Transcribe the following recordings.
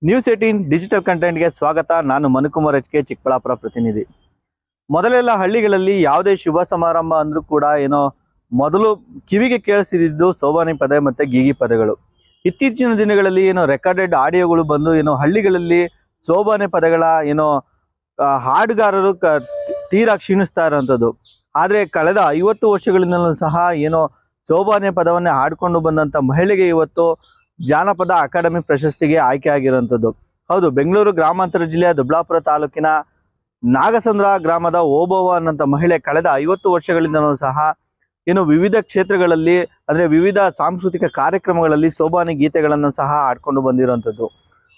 News18 digital ಕಂಟೆಂಟ್ಗೆ ಸ್ವಾಗತ. ನಾನು Manukumar HK Chikkaballapur ಪ್ರತಿನಿಧಿ. ಮೊದಲೆಲ್ಲ ಹಳ್ಳಿಗಳಲ್ಲಿ ಯಾವುದೇ ಶುಭ ಸಮಾರಂಭ ಅಂದ್ರೂ ಕೂಡ ಮೊದಲು ಕಿವಿಗೆ ಕೇಳಿಸಿದ್ದು ಸೋಬಾನೆ ಪದ ಮತ್ತೆ ಗೀಗಿ ಪದಗಳು. ಇತ್ತೀಚಿನ ದಿನಗಳಲ್ಲಿ ರೆಕಾರ್ಡೆಡ್ ಆಡಿಯೋಗಳು ಬಂದು ಹಳ್ಳಿಗಳಲ್ಲಿ ಸೋಬಾನೆ ಪದಗಳ ಹಾಡುಗಾರರು ತೀರಾ ಕ್ಷೀಣಿಸ್ತಾ ಇರೋಂಥದ್ದು. ಆದರೆ ಕಳೆದ 50 ವರ್ಷಗಳಿಂದಲೂ ಸಹ ಸೋಬಾನೆ ಪದವನ್ನೇ ಹಾಡ್ಕೊಂಡು ಬಂದಂಥ ಮಹಿಳೆಗೆ ಇವತ್ತು ಜಾನಪದ ಅಕಾಡೆಮಿ ಪ್ರಶಸ್ತಿಗೆ ಆಯ್ಕೆ ಆಗಿರುವಂಥದ್ದು. ಹೌದು, ಬೆಂಗಳೂರು ಗ್ರಾಮಾಂತರ ಜಿಲ್ಲೆಯ ದೊಡ್ಡಬಳ್ಳಾಪುರ ತಾಲೂಕಿನ ನಾಗಸಂದ್ರ ಗ್ರಾಮದ ಓಬವ್ವ ಅನ್ನೋಂಥ ಮಹಿಳೆ ಕಳೆದ 50 ವರ್ಷಗಳಿಂದಲೂ ಸಹ ವಿವಿಧ ಕ್ಷೇತ್ರಗಳಲ್ಲಿ ಅಂದರೆ ವಿವಿಧ ಸಾಂಸ್ಕೃತಿಕ ಕಾರ್ಯಕ್ರಮಗಳಲ್ಲಿ ಸೋಬಾನೆ ಗೀತೆಗಳನ್ನು ಸಹ ಹಾಡ್ಕೊಂಡು ಬಂದಿರುವಂಥದ್ದು.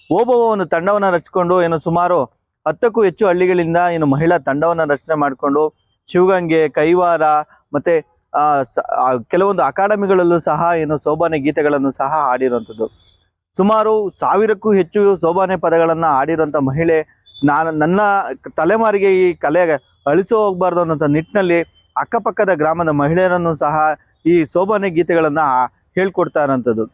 ಓಬವ್ವ ಒಂದು ತಂಡವನ್ನು ರಚಿಸಿಕೊಂಡು ಸುಮಾರು 10ಕ್ಕೂ ಹೆಚ್ಚು ಹಳ್ಳಿಗಳಿಂದ ಮಹಿಳಾ ತಂಡವನ್ನು ರಚನೆ ಮಾಡಿಕೊಂಡು ಶಿವಗಂಗೆ, ಕೈವಾರ ಮತ್ತೆ ಕೆಲವೊಂದು ಅಕಾಡೆಮಿಗಳಲ್ಲೂ ಸಹ ಸೋಬಾನೆ ಗೀತೆಗಳನ್ನು ಸಹ ಹಾಡಿರುವಂಥದ್ದು. ಸುಮಾರು 1000ಕ್ಕೂ ಹೆಚ್ಚು ಸೋಬಾನೆ ಪದಗಳನ್ನು ಹಾಡಿರುವಂಥ ಮಹಿಳೆ. ನನ್ನ ತಲೆಮಾರಿಗೆ ಈ ಕಲೆ ಅಳಿಸೋ ಹೋಗ್ಬಾರ್ದು ಅನ್ನೋಂಥ ನಿಟ್ಟಿನಲ್ಲಿ ಅಕ್ಕಪಕ್ಕದ ಗ್ರಾಮದ ಮಹಿಳೆಯರನ್ನು ಸಹ ಈ ಸೋಬಾನೆ ಗೀತೆಗಳನ್ನು ಹೇಳ್ಕೊಡ್ತಾ ಇರೋಂಥದ್ದು.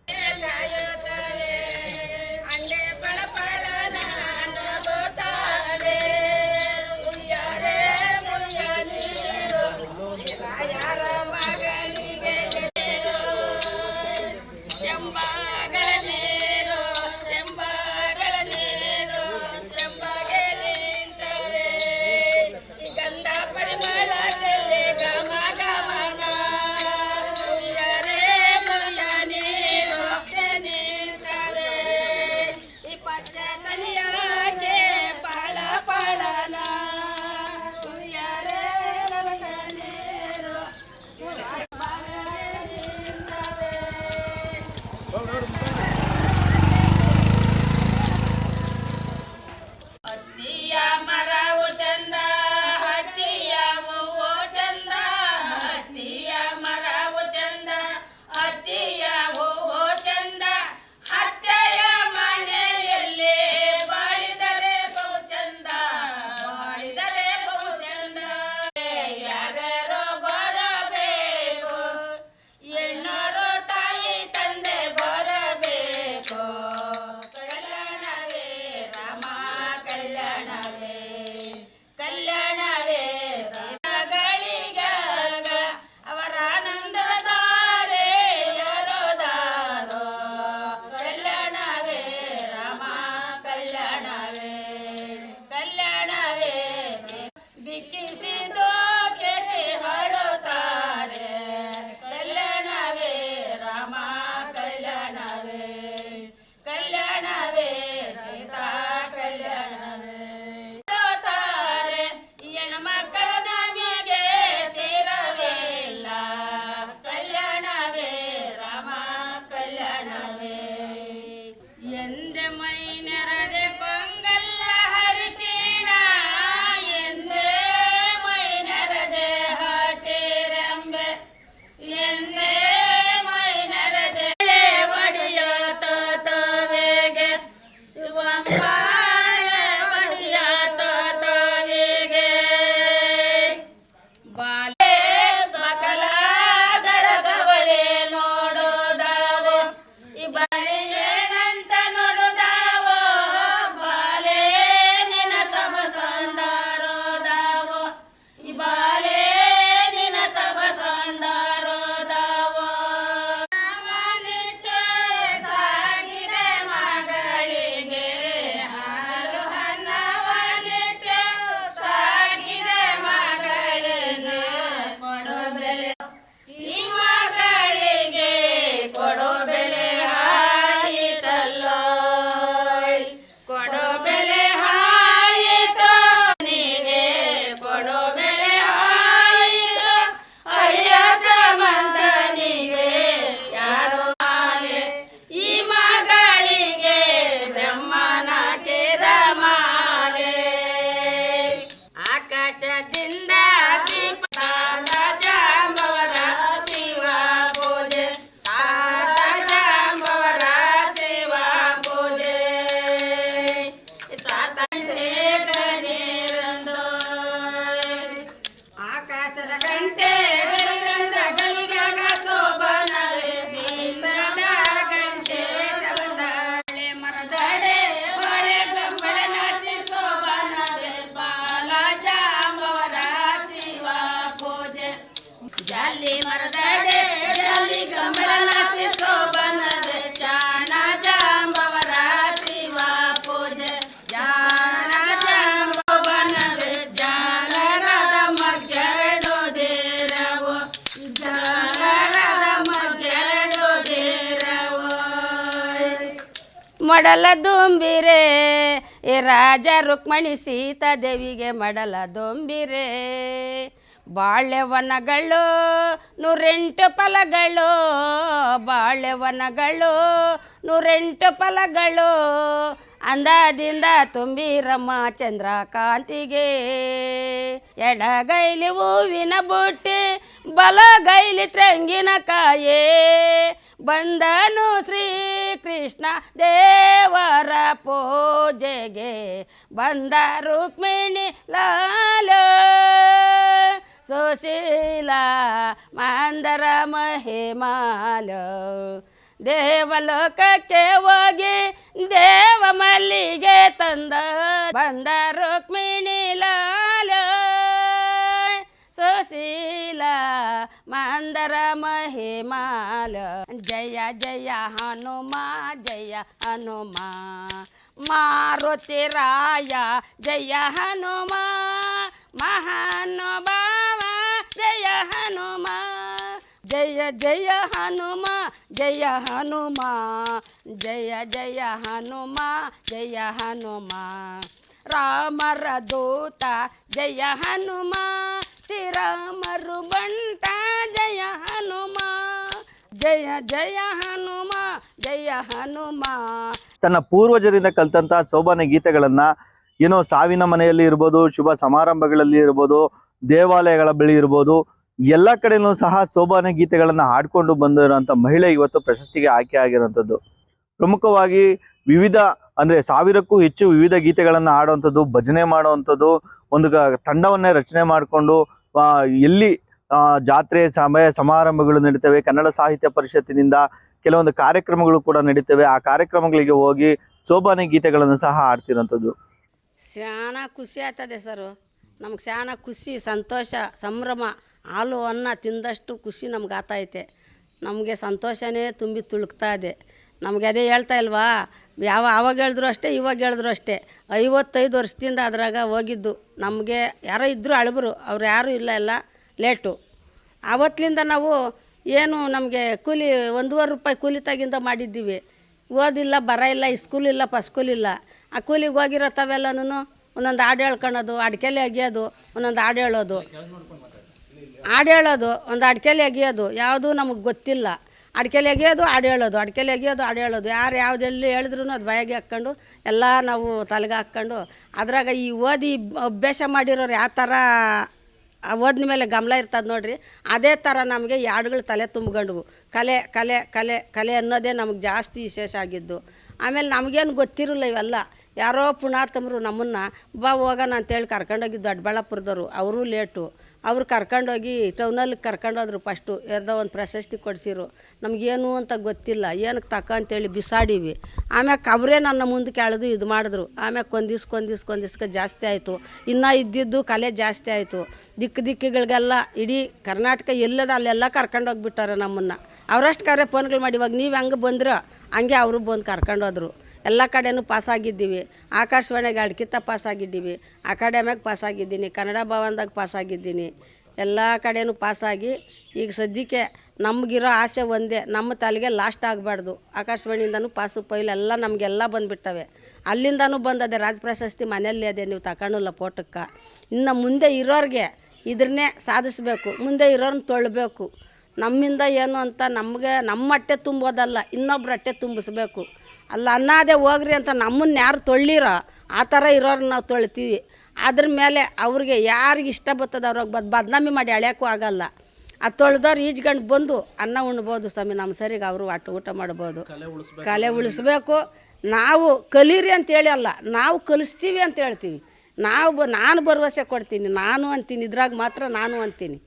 ಮಡಲ ದೊಂಬಿರೆ ಈ ರಾಜ ರುಕ್ಮಣಿ ಸೀತಾದೇವಿಗೆ ಮಡಲ ದೊಂಬಿರೆ ಬಾಳೆವನಗಳು 108 ಫಲಗಳು ಬಾಳೆವನಗಳು 108 ಫಲಗಳು ಅಂದದಿಂದ ತುಂಬಿರಮ್ಮ ಚಂದ್ರಕಾಂತಿಗೆ ಎಡಗೈಲಿ ಹೂವಿನ ಬುಟ್ಟಿ ಬಲಗೈಲಿ ತೆಂಗಿನಕಾಯೇ ಬಂದನು ಶ್ರೀಕೃಷ್ಣ ದೇವರ ಪೂಜೆಗೆ ಬಂದ ರುಕ್ಮಿಣಿ ಲಾಲ ಸುಶೀಲ ಮಂದರ ಮಹಿಮಾಲ ದೇವಲೋಕಕ್ಕೆ ಹೋಗಿ ದೇವ ಮಲ್ಲಿಗೆ ತಂದ ಬಂದ ರುಕ್ಮಿಣಿ ಲಾಲ ಸುಶೀಲ ಮಂದರ ಮಹಿಮಾಲ ಜಯ ಜಯ ಹನುಮ ಜಯ ಹನುಮ ಮಾರುತಿ ರಾಯ ಜಯ ಹನುಮ ಮಹಾನುಭಾವ ಜಯ ಹನುಮ ಜಯ ಜಯ ಹನುಮ ಜಯ ಹನುಮ ಜಯ ಜಯ ಹನುಮ ಜಯ ಹನುಮ ರಾಮರ ದೂತ ಜಯ ಹನುಮ ಶ್ರೀರಾಮರು ಬಂಟ ಜಯ ಹನುಮ ಜಯ ಜಯ ಹನುಮ ಜಯ ಹನುಮ. ತನ್ನ ಪೂರ್ವಜರಿಂದ ಕಲ್ತಂತ ಸೋಬಾನೆ ಗೀತೆಗಳನ್ನ ಏನೋ ಸಾವಿನ ಮನೆಯಲ್ಲಿ ಇರ್ಬೋದು, ಶುಭ ಸಮಾರಂಭಗಳಲ್ಲಿ ಇರ್ಬೋದು, ದೇವಾಲಯಗಳ ಬಳಿ ಇರ್ಬೋದು, ಎಲ್ಲ ಕಡೆನೂ ಸಹ ಸೋಬಾನೆ ಗೀತೆಗಳನ್ನ ಹಾಡ್ಕೊಂಡು ಬಂದಿರೋಂಥ ಮಹಿಳೆ ಇವತ್ತು ಪ್ರಶಸ್ತಿಗೆ ಆಯ್ಕೆ ಆಗಿರೋಂಥದ್ದು. ಪ್ರಮುಖವಾಗಿ ವಿವಿಧ ಅಂದ್ರೆ 1000ಕ್ಕೂ ಹೆಚ್ಚು ವಿವಿಧ ಗೀತೆಗಳನ್ನ ಹಾಡುವಂಥದ್ದು, ಭಜನೆ ಮಾಡುವಂಥದ್ದು, ಒಂದು ತಂಡವನ್ನೇ ರಚನೆ ಮಾಡಿಕೊಂಡು ಎಲ್ಲಿ ಜಾತ್ರೆ ಸಮಾರಂಭಗಳು ನಡೀತವೆ, ಕನ್ನಡ ಸಾಹಿತ್ಯ ಪರಿಷತ್ತಿನಿಂದ ಕೆಲವೊಂದು ಕಾರ್ಯಕ್ರಮಗಳು ಕೂಡ ನಡೀತವೆ. ಆ ಕಾರ್ಯಕ್ರಮಗಳಿಗೆ ಹೋಗಿ ಸೋಬಾನೆ ಗೀತೆಗಳನ್ನು ಸಹ ಹಾಡ್ತಿರೋಂಥದ್ದು. ಶಾನ ಖುಷಿ ಆಗ್ತದೆ ಸರ್, ನಮ್ಗೆ ಶಾನ ಖುಷಿ, ಸಂತೋಷ, ಸಂಭ್ರಮ. ಹಾಲು ಅನ್ನ ತಿಂದಷ್ಟು ಖುಷಿ ನಮ್ಗೆ ಆತೈತೆ. ನಮಗೆ ಸಂತೋಷನೇ ತುಂಬಿ ತುಳುಕ್ತಾ ಇದೆ. ನಮಗೆ ಅದೇ ಹೇಳ್ತಾ ಇಲ್ವಾ, ಆವಾಗ ಹೇಳಿದ್ರು ಅಷ್ಟೇ, ಇವಾಗ ಹೇಳಿದ್ರು ಅಷ್ಟೇ. 55 ವರ್ಷದಿಂದ ಅದ್ರಾಗ ಹೋಗಿದ್ದು. ನಮಗೆ ಯಾರೋ ಇದ್ದರು ಅಳಬರು, ಅವ್ರು ಯಾರೂ ಇಲ್ಲ, ಎಲ್ಲ ಲೇಟು. ಆವತ್ತಿನಿಂದ ನಾವು ಏನು ನಮಗೆ ಕೂಲಿ 1.5 ರೂಪಾಯಿ ಕೂಲಿ ತಗಿಂದ ಮಾಡಿದ್ದೀವಿ. ಓದಿಲ್ಲ, ಬರ ಇಲ್ಲ, ಸ್ಕೂಲಿಲ್ಲ, ಪಸ್ಕೂಲಿಲ್ಲ. ಆ ಕೂಲಿಗೆ ಹೋಗಿರೋ ತಾವೆಲ್ಲನೂ ಒಂದೊಂದು ಹಾಡು ಹೇಳ್ಕೊಳೋದು, ಅಡ್ಕೆಲೆ ಅಗಿಯೋದು, ಒಂದೊಂದು ಹಾಡು ಹೇಳೋದು, ಒಂದು ಅಡ್ಕೆಲೆ ಅಗಿಯೋದು, ಯಾವುದೂ ನಮಗೆ ಗೊತ್ತಿಲ್ಲ. ಅಡ್ಕೆಲೆ ಅಗಿಯೋದು, ಹಾಡು ಹೇಳೋದು, ಅಡ್ಕೆಲೆ ಅಗಿಯೋದು, ಹಾಡು ಹೇಳೋದು. ಯಾರು ಯಾವುದೆಲ್ಲಿ ಹೇಳಿದ್ರು ಅದು ಬಾಯಿಗೆ ಹಾಕ್ಕೊಂಡು ಎಲ್ಲ ನಾವು ತಲೆಗೆ ಹಾಕ್ಕೊಂಡು ಅದ್ರಾಗ ಈ ಓದಿ ಅಭ್ಯಾಸ ಮಾಡಿರೋರು ಯಾವ ಥರ ಓದಿನ ಮೇಲೆ ಗಮನ ಇರ್ತದೆ ನೋಡ್ರಿ, ಅದೇ ಥರ ನಮಗೆ ಈ ಹಾಡುಗಳು ತಲೆ ತುಂಬ್ಕೊಂಡ್ವು. ಕಲೆ ಕಲೆ ಕಲೆ ಕಲೆ ಅನ್ನೋದೇ ನಮಗೆ ಜಾಸ್ತಿ ವಿಶೇಷ ಆಗಿದ್ದು. ಆಮೇಲೆ ನಮಗೇನು ಗೊತ್ತಿರಲಿಲ್ಲ ಇವೆಲ್ಲ. ಯಾರೋ ಪುಣಾತಮರು ನಮ್ಮನ್ನು ಹೋಗೋಣ ಅಂತೇಳಿ ಕರ್ಕೊಂಡೋಗಿದ್ದು ದೊಡ್ಡಬಳ್ಳಾಪುರದವರು. ಅವರು ಲೇಟು. ಅವ್ರು ಕರ್ಕೊಂಡೋಗಿ ಟೌನಲ್ಲಿ ಕರ್ಕೊಂಡೋದ್ರು. ಫಸ್ಟು ಯಾರ್ದೋ ಒಂದು ಪ್ರಶಸ್ತಿ ಕೊಡಿಸಿರು. ನಮಗೇನು ಅಂತ ಗೊತ್ತಿಲ್ಲ, ಏನಕ್ಕೆ ತಕ್ಕ ಅಂತೇಳಿ ಬಿಸಾಡೀವಿ. ಆಮ್ಯಾಕೆ ಅವರೇ ನನ್ನ ಮುಂದಕ್ಕೆ ಎಳೆದು ಇದು ಮಾಡಿದ್ರು. ಆಮ್ಯಾಕೆ ಕೊಂದಿಸ್ಕ ಜಾಸ್ತಿ ಆಯಿತು. ಇನ್ನೂ ಇದ್ದಿದ್ದು ಕಲೆ ಜಾಸ್ತಿ ಆಯಿತು. ದಿಕ್ಕುಗಳಿಗೆಲ್ಲ ಇಡೀ ಕರ್ನಾಟಕ ಎಲ್ಲದ ಅಲ್ಲೆಲ್ಲ ಕರ್ಕೊಂಡೋಗ್ಬಿಟ್ಟಾರೆ ನಮ್ಮನ್ನು. ಅವರಷ್ಟು ಕರೆ ಫೋನ್ಗಳು ಮಾಡಿ, ಇವಾಗ ನೀವು ಹೆಂಗೆ ಬಂದ್ರೋ ಹಂಗೆ ಅವರು ಬಂದು ಕರ್ಕೊಂಡೋದ್ರು. ಎಲ್ಲ ಕಡೆನೂ ಪಾಸಾಗಿದ್ದೀವಿ. ಆಕಾಶವಾಣಿಗೆ ಅಡ್ಕಿತ್ತ ಪಾಸಾಗಿದ್ದೀವಿ, ಅಕಾಡೆಮಿಗೆ ಪಾಸಾಗಿದ್ದೀನಿ, ಕನ್ನಡ ಭವನದಾಗ ಪಾಸಾಗಿದ್ದೀನಿ. ಎಲ್ಲ ಕಡೆನೂ ಪಾಸಾಗಿ ಈಗ ಸದ್ಯಕ್ಕೆ ನಮಗಿರೋ ಆಸೆ ಒಂದೇ, ನಮ್ಮ ತಲೆಗೆ ಲಾಸ್ಟ್ ಆಗಬಾರ್ದು. ಆಕಾಶವಾಣಿಯಿಂದನೂ ಪಾಸು ಪೈಲೆಲ್ಲ ನಮಗೆಲ್ಲ ಬಂದುಬಿಟ್ಟವೆ. ಅಲ್ಲಿಂದನೂ ಬಂದದೆ ರಾಜ ಪ್ರಶಸ್ತಿ, ಮನೆಯಲ್ಲೇ ಅದೇ, ನೀವು ತಗೊಂಡಿಲ್ಲ ಫೋಟೋಕ್ಕೆ. ಇನ್ನು ಮುಂದೆ ಇರೋರಿಗೆ ಇದ್ರನ್ನೇ ಸಾಧಿಸ್ಬೇಕು, ಮುಂದೆ ಇರೋರನ್ನ ತೊಳಬೇಕು. ನಮ್ಮಿಂದ ಏನು ಅಂತ ನಮಗೆ ನಮ್ಮ ಹೊಟ್ಟೆ ತುಂಬೋದಲ್ಲ, ಇನ್ನೊಬ್ರ ಹೊಟ್ಟೆ ತುಂಬಿಸ್ಬೇಕು. ಅಲ್ಲ ಅನ್ನೋದೇ ಹೋಗ್ರಿ ಅಂತ ನಮ್ಮನ್ನು ಯಾರು ತೊಳ್ಳಿರೋ ಆ ಥರ ಇರೋರು ನಾವು ತೊಳ್ತೀವಿ. ಅದ್ರ ಮೇಲೆ ಅವ್ರಿಗೆ ಯಾರಿಗೆ ಇಷ್ಟ ಬರ್ತದೆ ಅವ್ರಿಗೆ ಬದನಾಮಿ ಮಾಡಿ ಅಳ್ಯೋಕ್ಕೂ ಆಗಲ್ಲ. ಅದು ತೊಳೆದವ್ರು ಈಜ್ಗಂಡು ಬಂದು ಅನ್ನ ಉಣ್ಬೋದು ಸ್ವಾಮಿ, ನಮ್ಮ ಸರಿಗೆ ಅವರು ಊಟ ಮಾಡ್ಬೋದು. ಕಲೆ ಉಳಿಸ್ಬೇಕು. ನಾವು ಕಲೀರಿ ಅಂತೇಳಿ ಅಲ್ಲ, ನಾವು ಕಲಿಸ್ತೀವಿ ಅಂತ ಹೇಳ್ತೀವಿ. ನಾನು ಭರವಸೆ ಕೊಡ್ತೀನಿ, ನಾನು ಅಂತೀನಿ, ಇದ್ರಾಗ ಮಾತ್ರ ನಾನು ಅಂತೀನಿ,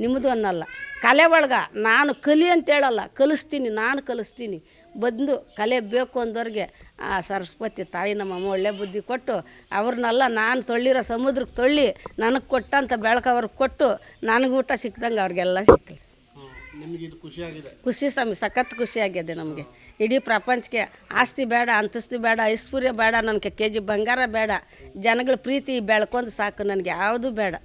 ನಿಮ್ಮದು ಅನ್ನಲ್ಲ. ಕಲೆ ಒಳಗೆ ನಾನು ಕಲಿ ಅಂತೇಳಲ್ಲ, ಕಲಿಸ್ತೀನಿ, ನಾನು ಕಲಿಸ್ತೀನಿ. ಬಂದು ಕಲೆ ಬೇಕು ಅಂದವ್ರಿಗೆ ಆ ಸರಸ್ವತಿ ತಾಯಿ ನಮ್ಮಮ್ಮ ಒಳ್ಳೆ ಬುದ್ಧಿ ಕೊಟ್ಟು ಅವ್ರನ್ನೆಲ್ಲ ನಾನು ತೊಳ್ಳಿರೋ ಸಮುದ್ರಕ್ಕೆ ತೊಳ್ಳಿ ನನಗೆ ಕೊಟ್ಟಂಥ ಬೆಳಕು ಅವ್ರಿಗೆ ಕೊಟ್ಟು ನನಗೆ ಊಟ ಸಿಕ್ದಂಗೆ ಅವ್ರಿಗೆಲ್ಲ ಸಿಕ್ಕಲಿ. ಖುಷಿ ಸ್ವಾಮಿ, ಸಖತ್ ಖುಷಿಯಾಗಿದೆ ನಮಗೆ. ಇಡೀ ಪ್ರಪಂಚಕ್ಕೆ ಆಸ್ತಿ ಬೇಡ, ಅಂತಸ್ತಿ ಬೇಡ, ಐಶ್ವರ್ಯ ಬೇಡ, ನನಗೆ KG ಬಂಗಾರ ಬೇಡ, ಜನಗಳ ಪ್ರೀತಿ ಬೆಳ್ಕೊಂಡು ಸಾಕು, ನನಗೆ ಯಾವುದೂ ಬೇಡ.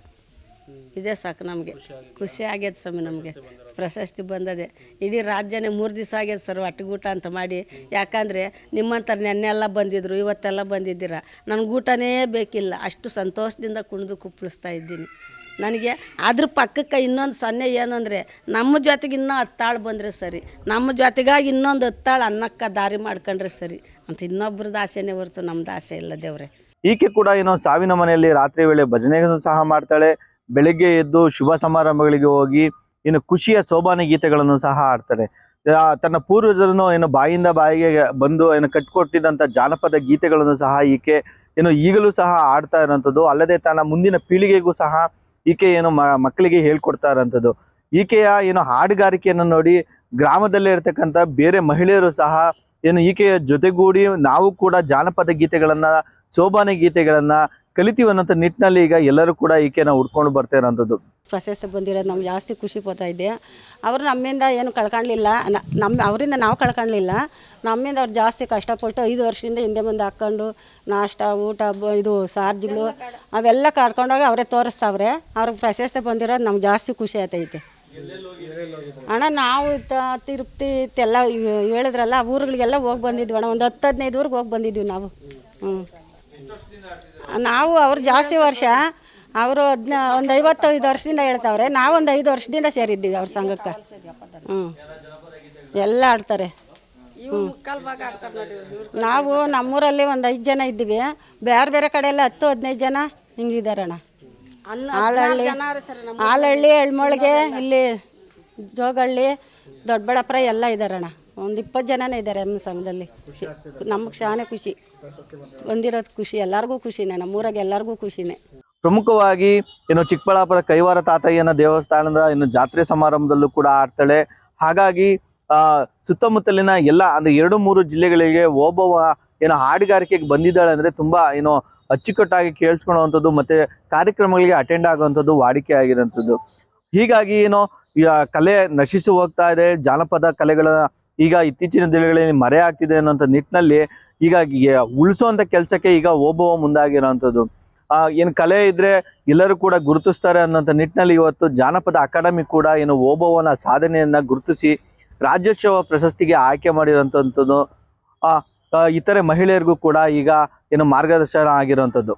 ಇದೇ ಸಾಕು ನಮಗೆ. ಖುಷಿ ಆಗೈತೆ ಸ್ವಾಮಿ. ನಮಗೆ ಪ್ರಶಸ್ತಿ ಬಂದದೆ. ಇಡೀ ರಾಜ್ಯನೇ 3 ದಿವಸ ಆಗೈತೆ ಸರ್ ಒಟ್ಟಿಗೂಟ ಅಂತ ಮಾಡಿ. ಯಾಕಂದರೆ ನಿಮ್ಮಂಥವ್ರು ನೆನ್ನೆಲ್ಲ ಬಂದಿದ್ದರು, ಇವತ್ತೆಲ್ಲ ಬಂದಿದ್ದೀರ. ನನಗೆ ಊಟನೇ ಬೇಕಿಲ್ಲ, ಅಷ್ಟು ಸಂತೋಷದಿಂದ ಕುಣಿದು ಕುಪ್ಪಳಿಸ್ತಾ ಇದ್ದೀನಿ. ನನಗೆ ಅದ್ರ ಪಕ್ಕಕ್ಕೆ ಇನ್ನೊಂದು ಸೊನ್ನೆ ಏನು ಅಂದರೆ, ನಮ್ಮ ಜೊತೆಗೆ ಇನ್ನೂ 10 ಆಳು ಬಂದರೆ ಸರಿ, ನಮ್ಮ ಜೊತೆಗಾಗಿ ಇನ್ನೊಂದು 10 ಆಳು ಅನ್ನಕ್ಕೆ ದಾರಿ ಮಾಡ್ಕೊಂಡ್ರೆ ಸರಿ ಅಂತ ಇನ್ನೊಬ್ರದ್ದು ಆಸೆನೇ ಹೊರತು ನಮ್ದು ಆಸೆ ಇಲ್ಲ ದೇವ್ರೆ. ಈಕೆ ಕೂಡ ಏನೋ ಸಾವಿನ ಮನೆಯಲ್ಲಿ ರಾತ್ರಿ ವೇಳೆ ಭಜನೆಗಳನ್ನು ಸಹ ಮಾಡ್ತಾಳೆ. ಬೆಳಿಗ್ಗೆ ಎದ್ದು ಶುಭ ಸಮಾರಂಭಗಳಿಗೆ ಹೋಗಿ ಇನ್ನು ಖುಷಿಯ ಸೋಬಾನೆ ಗೀತೆಗಳನ್ನು ಸಹ ಆಡ್ತಾರೆ. ತನ್ನ ಪೂರ್ವಜರನ್ನು ಏನು ಬಾಯಿಂದ ಬಾಯಿಗೆ ಬಂದು ಏನು ಕಟ್ಟಿಕೊಟ್ಟಿದ್ದಂಥ ಜಾನಪದ ಗೀತೆಗಳನ್ನು ಸಹ ಈಕೆ ಏನು ಈಗಲೂ ಸಹ ಆಡ್ತಾ ಇರೋಂಥದ್ದು. ಅಲ್ಲದೆ ತನ್ನ ಮುಂದಿನ ಪೀಳಿಗೆಗೂ ಸಹ ಈಕೆ ಏನು ಮಕ್ಕಳಿಗೆ ಹೇಳ್ಕೊಡ್ತಾ ಇರೋಂಥದ್ದು. ಈಕೆಯ ಏನು ಹಾಡುಗಾರಿಕೆಯನ್ನು ನೋಡಿ ಗ್ರಾಮದಲ್ಲೇ ಇರ್ತಕ್ಕಂಥ ಬೇರೆ ಮಹಿಳೆಯರು ಸಹ ಏನು ಈಕೆಯ ಜೊತೆಗೂಡಿ ನಾವು ಕೂಡ ಜಾನಪದ ಗೀತೆಗಳನ್ನ, ಸೋಬಾನೆ ಗೀತೆಗಳನ್ನ ಕಲಿತೀವಿ ಅನ್ನೋಂಥ ನಿಟ್ಟಿನಲ್ಲಿ ಈಗ ಎಲ್ಲರೂ ಕೂಡ ಈಕೆನ ಹುಡ್ಕೊಂಡು ಬರ್ತಾ ಇರೋಂಥದ್ದು. ಪ್ರಶಸ್ತಿ ಬಂದಿರೋದು ನಮ್ಗೆ ಜಾಸ್ತಿ ಖುಷಿ ಪಡ್ತಾ ಇದೆ. ಅವರು ನಮ್ಮಿಂದ ಏನು ಕಳ್ಕೊಳ್ಳಿಲ್ಲ, ಅವರಿಂದ ನಾವು ಕಳ್ಕೊಳ್ಳಿಲ್ಲ. ನಮ್ಮಿಂದ ಅವ್ರು ಜಾಸ್ತಿ ಕಷ್ಟಪಟ್ಟು 5 ವರ್ಷದಿಂದ ಹಿಂದೆ ಮುಂದೆ ಹಾಕ್ಕೊಂಡು ನಾಷ್ಟ ಊಟ ಇದು ಚಾರ್ಜ್ಗಳು ಅವೆಲ್ಲ ಕರ್ಕೊಂಡೋಗಿ ಅವರೇ ತೋರಿಸ್ತಾವ್ರೆ. ಅವ್ರಿಗೆ ಪ್ರಶಸ್ತಿ ಬಂದಿರೋದು ನಮ್ಗೆ ಜಾಸ್ತಿ ಖುಷಿ ಆಗ್ತೈತೆ ಅಣ್ಣ. ನಾವು ತಿರುಪತಿ ಎಲ್ಲ ಹೇಳಿದ್ರಲ್ಲ, ಊರುಗಳಿಗೆಲ್ಲ ಹೋಗಿ ಬಂದಿದ್ವಿ ಅಣ್ಣ. ಒಂದು 10-15 ಊರಿಗೆ ಹೋಗಿ ಬಂದಿದ್ವಿ ನಾವು. ನಾವು ಅವ್ರು ಜಾಸ್ತಿ ವರ್ಷ, ಅವರು ಒಂದು 55 ವರ್ಷದಿಂದ ಹೇಳ್ತಾವ್ರೆ. ನಾವೊಂದು 5 ವರ್ಷದಿಂದ ಸೇರಿದ್ದೀವಿ ಅವ್ರ ಸಂಘಕ್ಕೆ. ಎಲ್ಲ ಆಡ್ತಾರೆ. ನಾವು ನಮ್ಮೂರಲ್ಲಿ ಒಂದು 5 ಜನ ಇದ್ದೀವಿ. ಬೇರೆ ಬೇರೆ ಕಡೆ ಎಲ್ಲ 10-15 ಜನ ಹಿಂಗಿದಾರಣ್ಣ. ಹಾಲಹಳ್ಳಿ, ಎಳ್ಮೊಳಗೆ, ಇಲ್ಲಿ ಜೋಗಹಳ್ಳಿ, ದೊಡ್ಡಬಳ್ಳಾಪುರ ಎಲ್ಲ ಇದ್ದಾರಣ್ಣ. ಒಂದು 20 ಜನನೇ ಇದ್ದಾರೆ ನಮ್ಮ ಸಂಘದಲ್ಲಿ. ನಮಗೆ ಶಾನೆ ಖುಷಿ ಬಂದಿರೋದು. ಖುಷಿ ಎಲ್ಲರಿಗೂ ಖುಷಿನೇ, ನಮ್ಮೂರಾಗ ಎಲ್ಲರಿಗೂ ಖುಷಿನೇ. ಪ್ರಮುಖವಾಗಿ ಏನು ಚಿಕ್ಕಬಳ್ಳಾಪುರ ಕೈವಾರ ತಾತಯ್ಯನ ದೇವಸ್ಥಾನದ ಇನ್ನು ಜಾತ್ರೆ ಸಮಾರಂಭದಲ್ಲೂ ಕೂಡ ಆಡ್ತಾಳೆ. ಹಾಗಾಗಿ ಸುತ್ತಮುತ್ತಲಿನ ಎಲ್ಲ ಅಂದ್ರೆ 2-3 ಜಿಲ್ಲೆಗಳಿಗೆ ಒಬ್ಬವ ಏನೋ ಹಾಡುಗಾರಿಕೆಗೆ ಬಂದಿದ್ದಾಳೆ ಅಂದ್ರೆ ತುಂಬಾ ಏನೋ ಅಚ್ಚುಕಟ್ಟಾಗಿ ಕೇಳಿಸ್ಕೊಳ್ಳುವಂಥದ್ದು ಮತ್ತೆ ಕಾರ್ಯಕ್ರಮಗಳಿಗೆ ಅಟೆಂಡ್ ಆಗುವಂಥದ್ದು ವಾಡಿಕೆ ಆಗಿರೋಂಥದ್ದು. ಹೀಗಾಗಿ ಏನೋ ಕಲೆ ನಶಿಸಿ ಹೋಗ್ತಾ ಇದೆ. ಜಾನಪದ ಕಲೆಗಳ ಈಗ ಇತ್ತೀಚಿನ ದಿನಗಳಲ್ಲಿ ಮರೆ ಆಗ್ತಿದೆ ಅನ್ನೋಂಥ ನಿಟ್ಟಿನಲ್ಲಿ ಈಗ ಉಳಿಸುವಂಥ ಕೆಲಸಕ್ಕೆ ಈಗ ಒಬ್ಬವ ಮುಂದಾಗಿರೋಂಥದ್ದು. ಏನು ಕಲೆ ಇದ್ರೆ ಎಲ್ಲರೂ ಕೂಡ ಗುರುತಿಸ್ತಾರೆ ಅನ್ನೋಂಥ ನಿಟ್ಟಿನಲ್ಲಿ ಇವತ್ತು ಜಾನಪದ ಅಕಾಡೆಮಿ ಕೂಡ ಏನು ಓಬವ್ವನ ಸಾಧನೆಯನ್ನ ಗುರುತಿಸಿ ರಾಜ್ಯೋತ್ಸವ ಪ್ರಶಸ್ತಿಗೆ ಆಯ್ಕೆ ಮಾಡಿರೋಂಥದ್ದು. ಇತರೆ ಮಹಿಳೆಯರಿಗೂ ಕೂಡ ಈಗ ಏನು ಮಾರ್ಗದರ್ಶನ ಆಗಿರೋಂಥದ್ದು.